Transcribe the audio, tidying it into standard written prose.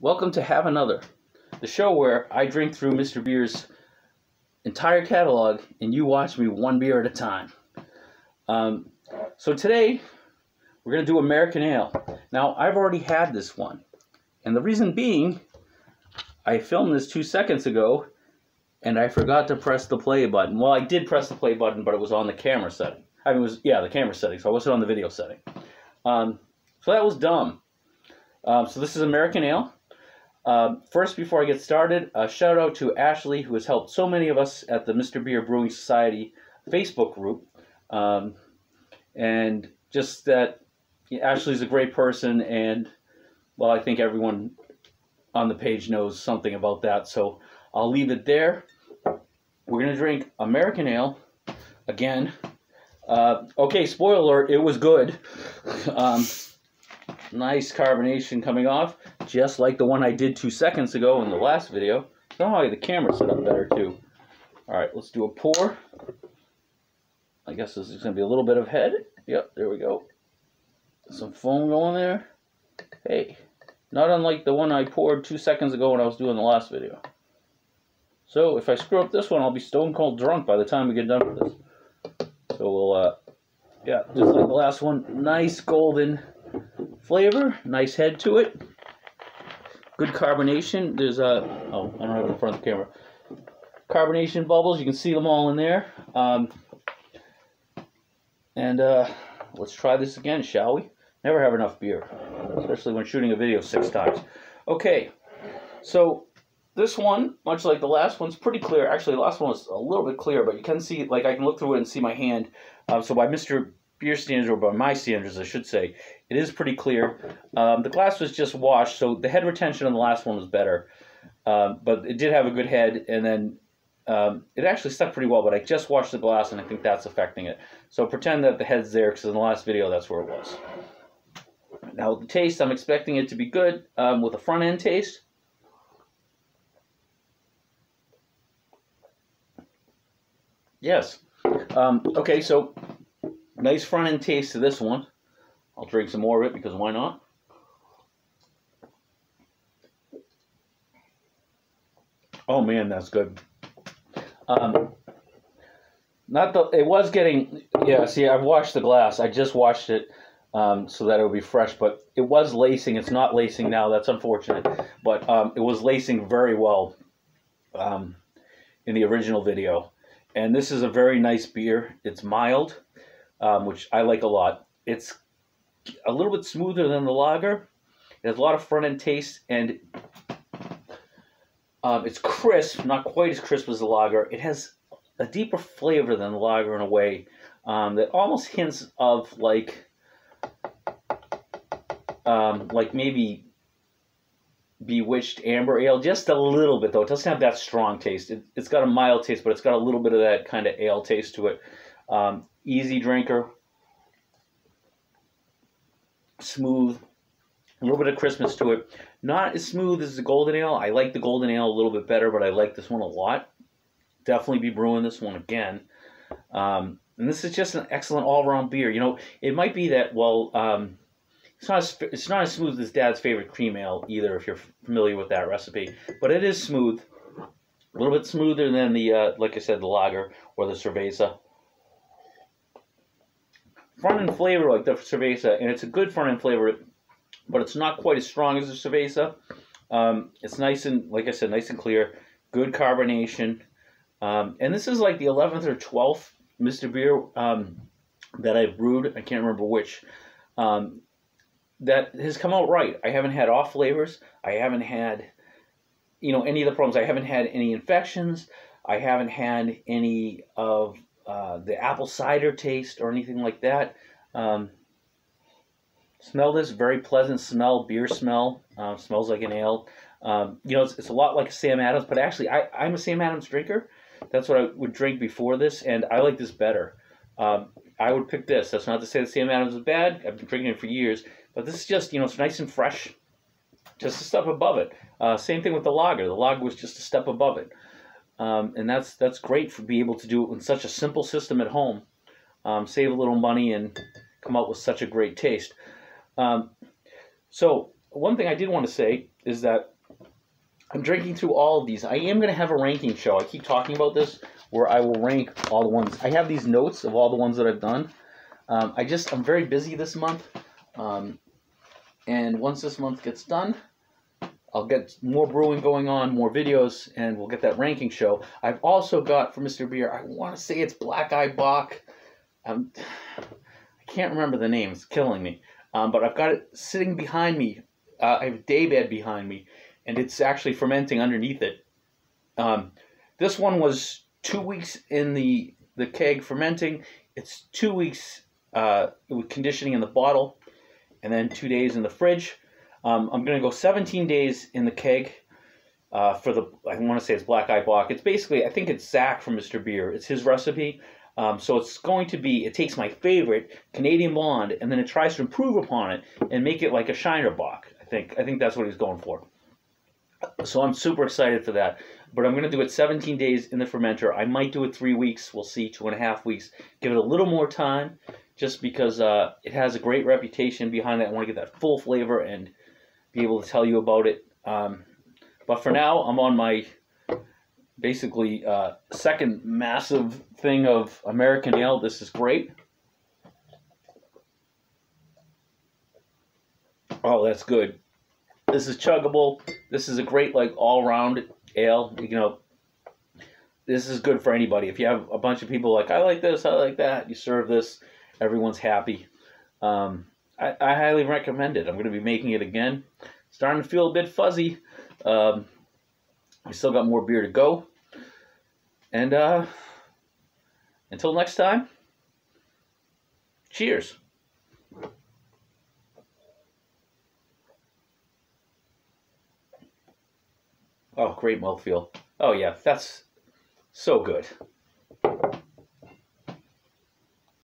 Welcome to Have Another, the show where I drink through Mr. Beer's entire catalog and you watch me one beer at a time. So today, we're going to do American Ale. Now, I've already had this one, and the reason being, I filmed this 2 seconds ago, and I forgot to press the play button. Well, I did press the play button, but it was on the camera setting. The camera setting, so I wasn't on the video setting. So that was dumb. So this is American Ale. First, before I get started, a shout out to Ashley, who has helped so many of us at the Mr. Beer Brewing Society Facebook group. And just that Ashley's a great person, and, well, I think everyone on the page knows something about that, so I'll leave it there. We're going to drink American Ale again. Okay, spoiler alert, it was good. Nice carbonation coming off, just like the one I did 2 seconds ago in the last video. Somehow the camera set up better too. Alright, let's do a pour. I guess this is going to be a little bit of head. Yep, there we go. Some foam going there. Hey, not unlike the one I poured 2 seconds ago when I was doing the last video. So if I screw up this one, I'll be stone cold drunk by the time we get done with this. So we'll, yeah, just like the last one, nice golden flavor, nice head to it, good carbonation. There's oh, I don't have it in front of the camera. Carbonation bubbles, you can see them all in there. Let's try this again, shall we? Never have enough beer, especially when shooting a video 6 times. Okay, so this one, much like the last one's pretty clear. Actually, the last one was a little bit clearer, but you can see, like, I can look through it and see my hand. So by Mr. Beer standards, or by my standards, I should say, it is pretty clear. The glass was just washed, so the head retention on the last one was better. But it did have a good head, and then it actually stuck pretty well, but I just washed the glass, and I think that's affecting it. So pretend that the head's there, because in the last video, that's where it was. Now, the taste, I'm expecting it to be good, with a front-end taste. Yes. Okay, so nice front-end taste to this one. I'll drink some more of it, because why not? Oh man, that's good. It was getting, yeah, see, I've washed the glass. I just washed it so that it would be fresh, but it was lacing. It's not lacing now. That's unfortunate. But it was lacing very well in the original video. And this is a very nice beer. It's mild, which I like a lot. It's a little bit smoother than the lager. It has a lot of front-end taste, and it's crisp, not quite as crisp as the lager. It has a deeper flavor than the lager in a way that almost hints of like maybe Bewitched Amber Ale, just a little bit though. It doesn't have that strong taste. It's got a mild taste, but it's got a little bit of that kind of ale taste to it. Easy drinker, smooth, a little bit of crispness to it. Not as smooth as the Golden Ale. I like the Golden Ale a little bit better, but I like this one a lot. Definitely be brewing this one again. And this is just an excellent all-around beer. You know, it might be that, well, it's not as smooth as Dad's favorite cream ale either, if you're familiar with that recipe. But it is smooth. A little bit smoother than the, like I said, the lager or the cerveza. Front-end flavor like the cerveza, and it's a good front-end flavor, but it's not quite as strong as the cerveza. It's nice and, like I said, nice and clear. Good carbonation. And this is like the 11th or 12th Mr. Beer that I've brewed. I can't remember which. That has come out right. I haven't had off flavors. I haven't had, you know, any of the problems. I haven't had any infections. I haven't had any of the apple cider taste or anything like that. Smell this, very pleasant smell, beer smell. Smells like an ale. You know, it's a lot like a Sam Adams, but actually I'm a Sam Adams drinker. That's what I would drink before this, and I like this better. I would pick this. That's not to say that Sam Adams is bad. I've been drinking it for years. But this is just, you know, it's nice and fresh. Just a step above it. Same thing with the lager. The lager was just a step above it. And that's great for being able to do it in such a simple system at home. Save a little money and come out with such a great taste. So one thing I did want to say is that I'm drinking through all of these. I am going to have a ranking show. I keep talking about this, where I will rank all the ones. I have these notes of all the ones that I've done. I'm very busy this month. And once this month gets done, I'll get more brewing going on, more videos, and we'll get that ranking show. I've also got, for Mr. Beer, I want to say it's Black Eye Bock. I can't remember the name. It's killing me. But I've got it sitting behind me. I have a daybed behind me, and it's actually fermenting underneath it. This one was 2 weeks in the keg fermenting. It's 2 weeks with conditioning in the bottle, and then 2 days in the fridge. I'm going to go 17 days in the keg for the, I want to say it's Black Eye Bock. It's basically, I think it's Zach from Mr. Beer. It's his recipe. So it's going to be, it takes my favorite Canadian Blonde, and then it tries to improve upon it and make it like a Shiner Bock. I think that's what he's going for. So I'm super excited for that. But I'm going to do it 17 days in the fermenter. I might do it 3 weeks. We'll see, 2.5 weeks. Give it a little more time, just because it has a great reputation behind it. I want to get that full flavor and be able to tell you about it. But for now, I'm on my basically second massive thing of American Ale. This is great. Oh, that's good. This is chuggable. This is a great, like, all-round ale. You know, this is good for anybody. If you have a bunch of people like, I like this, I like that, you serve this, everyone's happy. I highly recommend it. I'm going to be making it again. Starting to feel a bit fuzzy. We still got more beer to go. And until next time, cheers. Oh, great mouthfeel. Oh, yeah, that's so good.